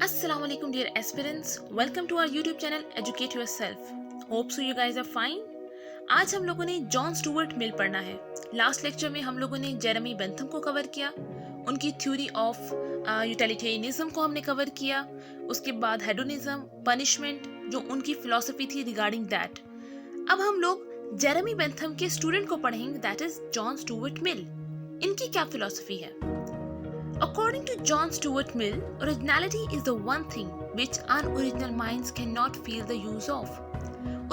Assalamu alaikum dear aspirants, welcome to our YouTube channel Educate Yourself. Hope so you guys are fine. आज हम लोगों ने John Stuart मिल पढ़ना है. Last lecture में हम लोगों ने जेरेमी बेंथम को कवर किया, उनकी थ्योरी ऑफ यूटिलिटेरियनिज्म को हमने कवर किया, उसके बाद हेडोनिज्म, पनिशमेंट, जो उनकी फिलॉसफी थी रिगार्डिंग दैट. अब हम लोग जेरेमी बेंथम के स्टूडेंट को पढ़ेंगे, दैट इज जॉन स्टुअर्ट मिल. इनकी क्या फिलॉसफी है? According to John Stuart Mill, originality is the one thing which unoriginal minds cannot feel the use of.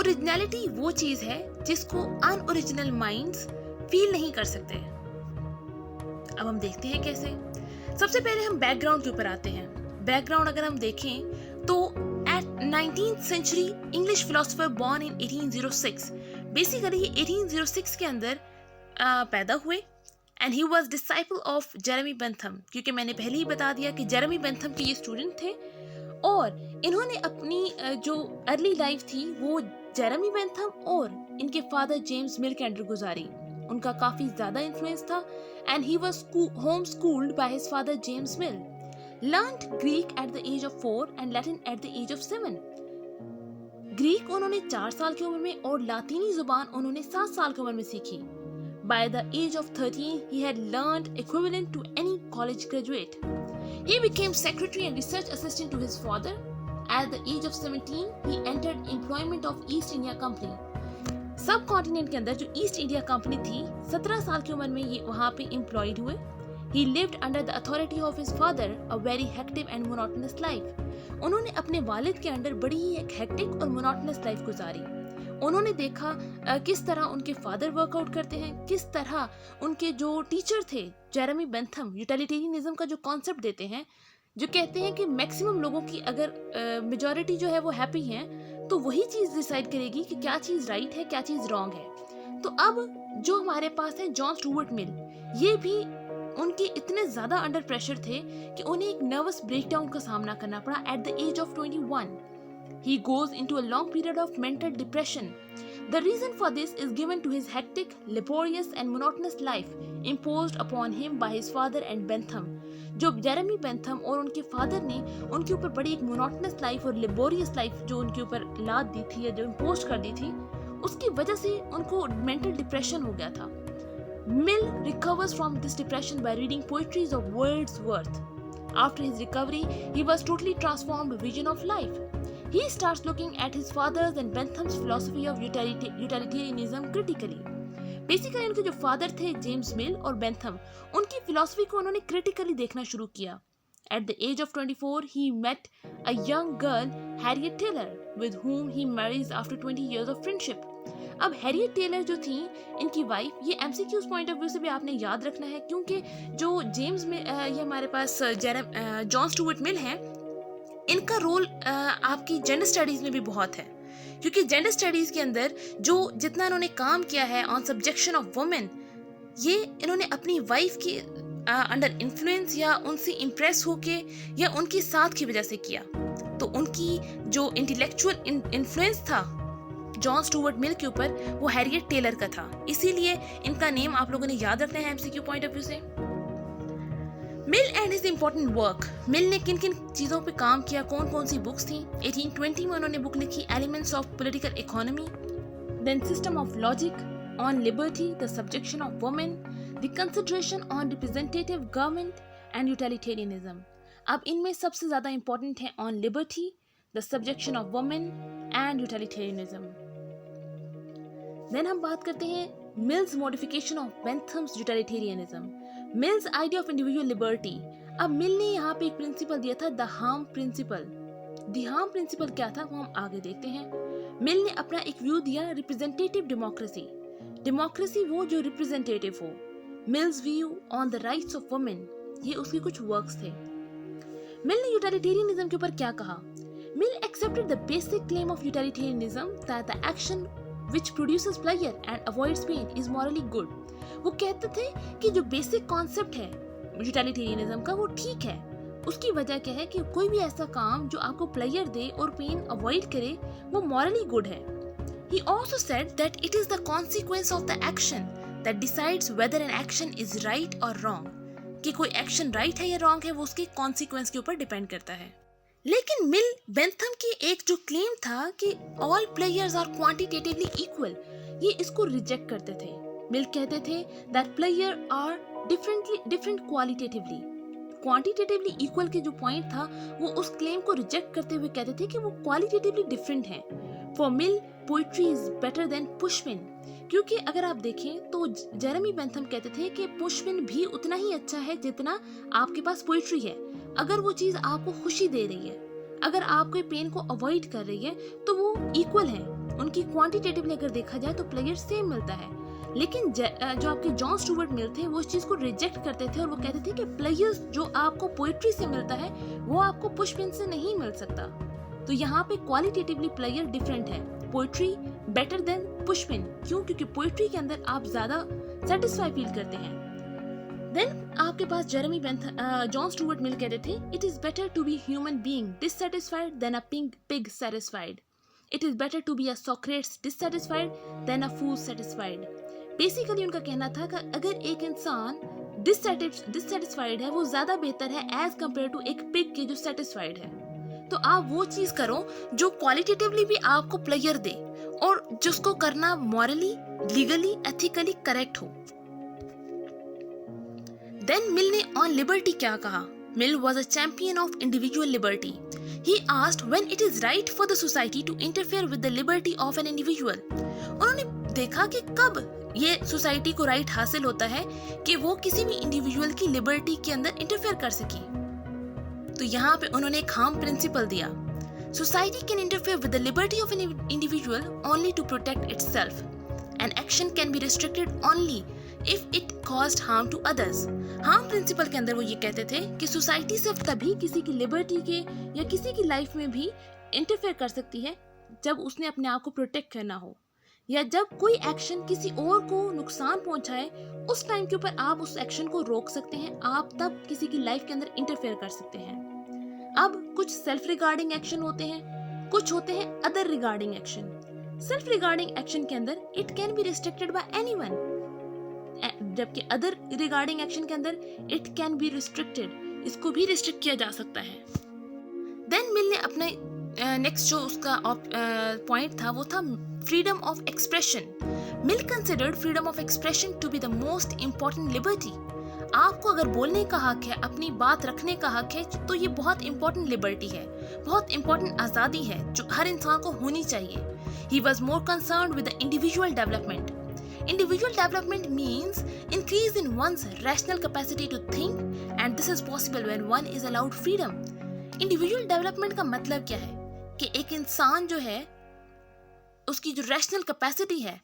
Originality वो चीज है जिसको unoriginal minds feel नहीं कर सकते. अब हम देखते हैं कैसे. सबसे पहले हम बैकग्राउंड के ऊपर आते हैं. बैकग्राउंड अगर हम देखें तो at 19th century English philosopher born in 1806, basically ये 1806 के अंदर पैदा हुए. And he was disciple of Jeremy Bentham, क्योंकि मैंने पहले ही बता दिया कि जेरेमी बेंथम के ये स्टूडेंट थे और इन्होंने अपनी जो अर्ली लाइफ थी वो जेरेमी बेंथम और इनके फादर जेम्स मिल के अंडर गुजारी. उनका काफ़ी ज़्यादा इन्फ्लुएंस था and he was home schooled by his father James Mill. Learned Greek at the age of 4 and Latin at the age of 7. Greek उन्होंने 4 साल की उम्र में और लातीनी जुबान उन्होंने 7 साल की उम्र में सीखी. By the age of 13, he had learned equivalent to any college graduate. He became secretary and research assistant to his father. At the age of 17, he entered employment of East India Company. सब continent के अंदर जो east India company थी, 17 साल की उम्र में ये वहाँ पे एम्प्लॉयड हुए. He lived under the authority of his father, a very hectic and monotonous life. उन्होंने अपने वालिद के अंडर बड़ी ही एक हेक्टिक और मोनोटोनस लाइफ गुजारी. उन्होंने देखा किस तरह उनके फादर वर्कआउट करते हैं, किस तरह उनके जो टीचर थे जेरेमी बेंथम यूटिलिटेरियनिज्म का जो कॉन्सेप्ट देते हैं, जो कहते हैं कि मैक्सिमम लोगों की अगर मेजॉरिटी जो है वो हैप्पी हैं तो वही चीज़ डिसाइड करेगी कि क्या चीज़ राइट है, क्या चीज़ रॉन्ग है. तो अब जो हमारे पास है जॉन स्टुअर्ट मिल, ये भी उनके इतने ज़्यादा अंडर प्रेशर थे कि उन्हें एक नर्वस ब्रेकडाउन का सामना करना पड़ा at the age of 21. He goes into a long period of mental depression. The reason for this is given to his hectic, laborious and monotonous life imposed upon him by his father and Bentham. जो Jeremy Bentham और उनके father ने उनके ऊपर बड़ी एक monotonous life और laborious life जो उनके ऊपर लाद दी थी या जो इम्पोज कर दी थी, उसकी वजह से उनको मेंटल डिप्रेशन हो गया था. Mill recovers from this depression by reading poetries of Wordsworth. After his recovery, he was totally transformed vision of life. He starts looking at his father's and Bentham's philosophy of utilitarianism critically. Basically, उनके जो father थे James मिल और Bentham, उनकी philosophy को उन्होंने critically देखना शुरू किया. At the age of 24, he met a young girl, Harriet Taylor, with whom he marries after 20 years of friendship. अब हैरियट टेलर जो थी इनकी वाइफ, ये एमसीक्यूज पॉइंट ऑफ व्यू से भी आपने याद रखना है, क्योंकि जो जेम्स में ये हमारे पास जॉन स्टुअर्ट मिल हैं, इनका रोल आपकी जेंडर स्टडीज़ में भी बहुत है, क्योंकि जेंडर स्टडीज़ के अंदर जो जितना इन्होंने काम किया है ऑन सब्जेक्शन ऑफ वुमेन, ये इन्होंने अपनी वाइफ की अंडर इन्फ्लुएंस या उनसे इम्प्रेस होके या उनके साथ की वजह से किया. तो उनकी जो इंटेलेक्चुअल इन्फ्लुएंस था जॉन स्टुअर्ट मिल के ऊपर वो हैरियट टेलर का था. इसीलिए इनका नेम आप लोगों ने याद रखना है एमसीक्यू पॉइंट ऑफ व्यू से. मिल एंड हिज इम्पोर्टेंट वर्क. मिल ने किन किन चीज़ों पे काम किया, कौन कौन सी बुक्स थी? 1820 में उन्होंने बुक लिखी elements of political economy, then system of logic, on liberty, the subjection of women, the consideration on representative government and utilitarianism. अब इनमें सबसे ज़्यादा इंपॉर्टेंट है on liberty, the subjection of women and utilitarianism. Then हम बात करते हैं Mill's modification of Bentham's utilitarianism. Mill's idea of individual liberty. अब मिल ने यहाँ पे एक प्रिंसिपल दिया था, the harm principle. The harm principle क्या था वो हम आगे देखते हैं. मिल ने अपना एक व्यू दिया रिप्रेजेंटेटिव डेमोक्रेसी. डेमोक्रेसी वो जो रिप्रेजेंटेटिव हो. Mills view on the rights of women, ये उसके कुछ वर्क्स थे. मिल ने यूटिलिटेरियनिज्म के ऊपर क्या कहा? Mill accepted the basic claim of utilitarianism that the action which produces pleasure and avoids pain is morally good. वो कहते थे कि जो बेसिक कॉन्सेप्ट है यूटिलिटेरियनिज्म का वो ठीक है. उसकी वजह क्या है कि कोई भी ऐसा काम जो आपको प्लेजर दे और पेन अवॉइड करे वो मॉरली गुड है. He also said that it is the consequence of the action that decides whether an action is right or wrong. कि कोई एक्शन राइट है या रॉन्ग है वो उसके कॉन्सिक्वेंस के ऊपर डिपेंड करता है. लेकिन मिल बेंथम की एक जो क्लेम था कि all players are quantitatively equal, ये इसको रिजेक्ट करते थे। मिल कहते थे that player are different qualitatively. Quantitatively equal के जो पॉइंट था वो उस क्लेम को रिजेक्ट करते हुए कहते थे कि वो क्वालिटेटिवली डिफरेंट हैं। For Mill poetry is better than pushpin, क्योंकि अगर आप देखें तो जेरेमी बेंथम कहते थे कि पुशपिन भी उतना ही अच्छा है जितना आपके पास पोइट्री है। अगर वो चीज़ आपको खुशी दे रही है, अगर आपके पेन को अवॉइड कर रही है, तो वो इक्वल है। उनकी क्वांटिटेटिवली अगर देखा जाए तो प्लेयर सेम मिलता है। लेकिन जो आपके जॉन स्टुअर्ट मिल थे वो इस चीज़ को रिजेक्ट करते थे और वो कहते थे कि प्लेयर्स जो आपको पोइट्री से मिलता है वो आपको पुशपिन से नहीं मिल सकता। तो यहाँ पे क्वालिटेटिवली प्लेयर डिफरेंट है। पोइट्री बेटर देन पुशपिन, क्यों? क्योंकि पोइट्री के अंदर आप ज़्यादा सेटिस्फाई फील करते हैं। देन आपके पास Jeremy Bentham John Stuart Mill कहते थे it is better to be human being dissatisfied than a pig satisfied. It is better to be a Socrates dissatisfied than a fool satisfied. Basically उनका कहना था कि अगर एक इंसान डिससैटिस्फाइड है वो ज़्यादा बेहतर है एज कम्पेयर टू एक पिग के जो सेटिस्फाइड है। तो आप वो चीज़ करो जो क्वालिटेटिवली भी आपको प्लेयर दे और जिसको करना मॉरली, लीगली, एथिकली करेक्ट हो। देन मिल ने ऑन लिबर्टी क्या कहा? Mill was a champion of individual liberty. He asked when it is right for the society to interfere with the liberty of an individual. उन्होंने देखा कि कब ये society को राइट हासिल होता है कि वो किसी भी इंडिविजुअल की लिबर्टी के अंदर इंटरफेयर कर सके। तो यहाँ पे उन्होंने एक हार्म प्रिंसिपल दिया। Society can interfere with the liberty of an individual only to protect itself and action can be restricted only if it caused harm to others. Harm principle के अंदर वो ये कहते थे कि सोसाइटी सिर्फ तभी किसी की लिबर्टी के या किसी की लाइफ में भी इंटरफेयर कर सकती है जब उसने अपने आप को प्रोटेक्ट करना हो, या जब कोई एक्शन किसी और को नुकसान पहुंचाए उस टाइम के ऊपर आप उस एक्शन को रोक सकते हैं। आप तब किसी की लाइफ के अंदर इंटरफेयर कर सकते हैं। अब कुछ सेल्फ रिगार्डिंग एक्शन होते हैं, कुछ होते हैं other regarding action. Self regarding action के अंदर it can be restricted bye anyone, जबकि अदर रिगार्डिंग एक्शन के अंदर इट कैन बी रिस्ट्रिक्टेड, इसको भी रिस्ट्रिक्ट किया जा सकता है। देन मिल ने अपने नेक्स्ट जो उसका पॉइंट था वो था freedom of expression. Mill considered freedom of expression to be the most important liberty. आपको अगर बोलने का हक है, अपनी बात रखने का हक है, तो ये बहुत इंपॉर्टेंट लिबर्टी है, बहुत इंपॉर्टेंट आज़ादी है जो हर इंसान को होनी चाहिए। He was more concerned with the individual development. Individual development means increase in one's rational capacity to think, and this is possible when one is allowed freedom. Individual development का मतलब क्या है कि एक इंसान जो है उसकी जो रैशनल कैपेसिटी है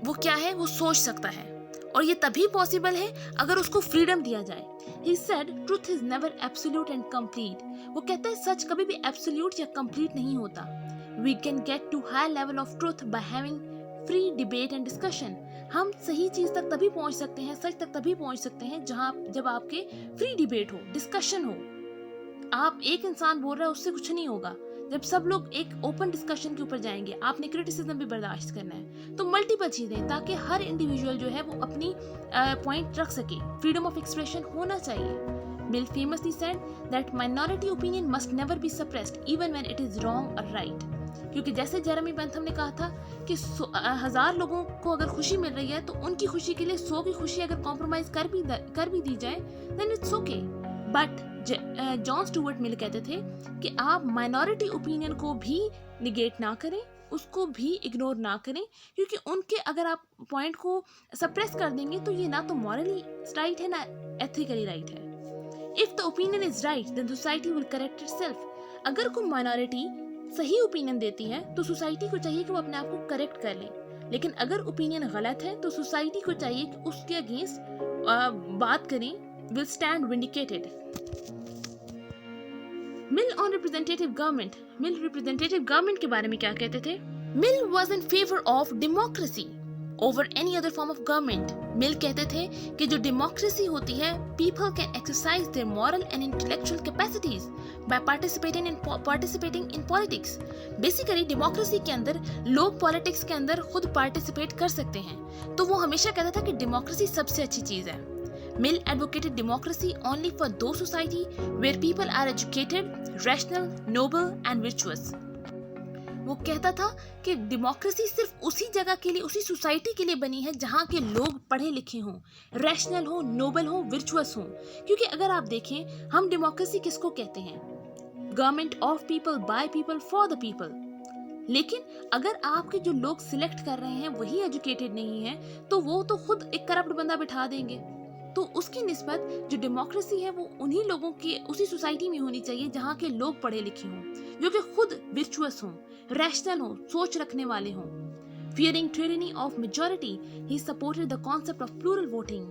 वो क्या है, वो सोच सकता है, और ये तभी पॉसिबल है अगर उसको फ्रीडम दिया जाए। He said truth is never absolute and complete. वो कहता है सच कभी भी एब्सोल्यूट या कंप्लीट नहीं होता। We can get to high level of truth by having free debate and discussion. हम सही चीज़ तक तभी पहुंच सकते हैं, सच तक तभी पहुंच सकते हैं जब आपके फ्री डिबेट हो, डिस्कशन हो। आप एक इंसान बोल रहा है उससे कुछ नहीं होगा। जब सब लोग एक ओपन डिस्कशन के ऊपर जाएंगे, आपने क्रिटिसिज्म भी बर्दाश्त करना है, तो मल्टीपल चीज़ें, ताकि हर इंडिविजुअल जो है वो अपनी पॉइंट रख सके। फ्रीडम ऑफ एक्सप्रेशन होना चाहिए। Mill famously said that minority opinion must never be suppressed even when it is wrong or right. क्योंकि जैसे जेरेमी बेंथम ने कहा था कि 1000 लोगों को अगर खुशी मिल रही है तो उनकी खुशी के लिए 100 की खुशी अगर कॉम्प्रोमाइज कर भी दी जाए then it's okay. But John Stuart Mill कहते थे कि आप माइनॉरिटी ओपिनियन को भी निगेट ना करें, उसको भी इग्नोर ना करें, क्योंकि उनके अगर आप पॉइंट को सप्रेस कर देंगे तो ये ना तो मॉरली राइट है ना एथिकली राइट है। If the opinion is right, then society will correct itself. अगर कोई माइनॉरिटी सही ओपिनियन देती है तो सोसाइटी को चाहिए कि वो अपने आप को करेक्ट कर ले, लेकिन अगर ओपिनियन गलत है तो सोसाइटी को चाहिए कि उसके अगेंस्ट बात करें, will stand vindicated. Mill on representative government. Mill representative government के बारे में क्या कहते थे? Mill was in favour of democracy over any other form of government. Mill कहते थे कि जो डेमोक्रेसी होती है, people can exercise their moral and intellectual capacities by participating in politics. Basically democracy के अंदर लोग पॉलिटिक्स के अंदर खुद पार्टिसिपेट कर सकते हैं, तो वो हमेशा कहता था कि डेमोक्रेसी सबसे अच्छी चीज़ है। Mill advocated democracy only for those society where people are educated, rational, noble and virtuous. वो कहता था कि डेमोक्रेसी सिर्फ उसी जगह के लिए, उसी सोसाइटी के लिए बनी है जहाँ के लोग पढ़े लिखे हों, रैशनल हो, नोबल हो, विर्चुअस हों। क्योंकि अगर आप देखें, हम डेमोक्रेसी किसको कहते हैं? Government of people, by people, for the people. लेकिन अगर आपके जो लोग सिलेक्ट कर रहे हैं वही एजुकेटेड नहीं है, तो वो तो खुद एक करप्ट बंदा बिठा देंगे। तो उसकी निस्बत जो डेमोक्रेसी है वो उन्हीं लोगों की, उसी सोसाइटी में होनी चाहिए जहाँ के लोग पढ़े लिखे हों, जो कि खुद विर्चुअस हों, रैशनल हों, सोच रखने वाले हों। Fearing tyranny of majority, he supported the concept of plural voting.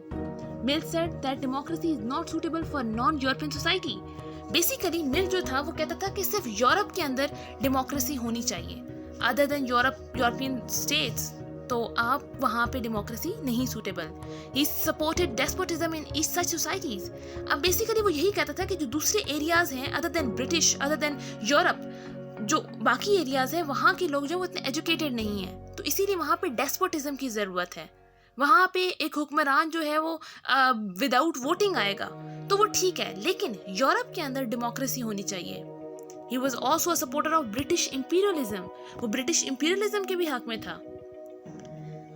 Mill said that democracy is not suitable for non-European society. Basically Mill जो था वो कहता था कि सिर्फ यूरोप के अंदर डेमोक्रेसी होनी चाहिए, अदर देन यूरोपियन स्टेट्स तो आप वहाँ पे डेमोक्रेसी नहीं suitable. He supported despotism in each such societies. अब बेसिकली वो यही कहता था कि जो दूसरे एरियाज हैं other than British, other than Europe, जो बाकी एरियाज हैं वहाँ के लोग जो वो इतने एजुकेटेड नहीं हैं, तो इसीलिए वहाँ पे डेस्पोटिज्म की ज़रूरत है। वहाँ पे एक हुक्मरान जो है वो विदाउट वोटिंग आएगा तो वो ठीक है, लेकिन यूरोप के अंदर डेमोक्रेसी होनी चाहिए। He was also a supporter of British imperialism. वो ब्रिटिश इम्पीरियलिज्म के भी हक में था।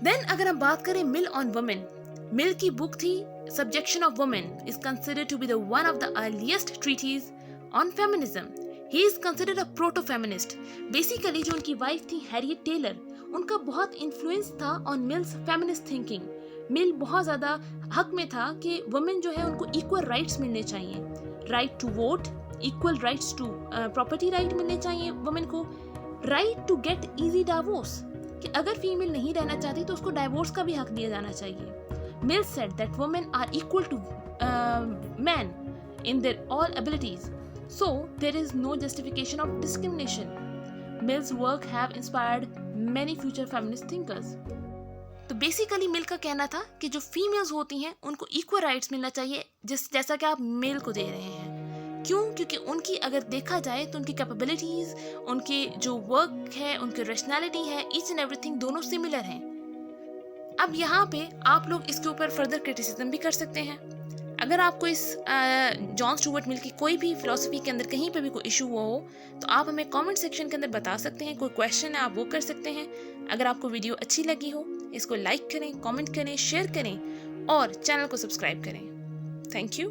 देन अगर हम बात करें मिल ऑन वुमेन, मिल की बुक थी subjection of women, is considered to be the one of the earliest treatise on feminism. He is considered a proto feminist. Basically जो उनकी वाइफ थी हैरियट टेलर, उनका बहुत इन्फ्लुएंस था ऑन मिल्स फेमिनिस्ट थिंकिंग। मिल बहुत ज़्यादा हक में था कि वुमेन जो है उनको इक्वल राइट्स मिलने चाहिए, right to vote, equal rights to property right मिलने चाहिए वुमेन को, right to get easy divorce, कि अगर फीमेल नहीं रहना चाहती तो उसको डाइवोर्स का भी हक दिया जाना चाहिए। Mill said that women are equal to man in their all abilities, so there is no justification of discrimination. Mill's work have inspired many future feminist thinkers. तो बेसिकली मिल का कहना था कि जो फीमेल्स होती हैं उनको इक्वल राइट्स मिलना चाहिए जैसा कि आप मेल को दे रहे हैं। क्यों? क्योंकि उनकी अगर देखा जाए तो उनकी कैपेबिलिटीज, उनके जो वर्क है, उनकी रैशनैलिटी है, ईच एंड एवरीथिंग दोनों सिमिलर हैं। अब यहाँ पे आप लोग इसके ऊपर फर्दर क्रिटिसिज्म भी कर सकते हैं। अगर आपको इस जॉन स्टुअर्ट मिल की कोई भी फिलॉसफी के अंदर कहीं पे भी कोई इशू हुआ हो तो आप हमें कमेंट सेक्शन के अंदर बता सकते हैं। कोई क्वेश्चन है आप वो कर सकते हैं। अगर आपको वीडियो अच्छी लगी हो इसको लाइक करें, कमेंट करें, शेयर करें और चैनल को सब्सक्राइब करें। Thank you.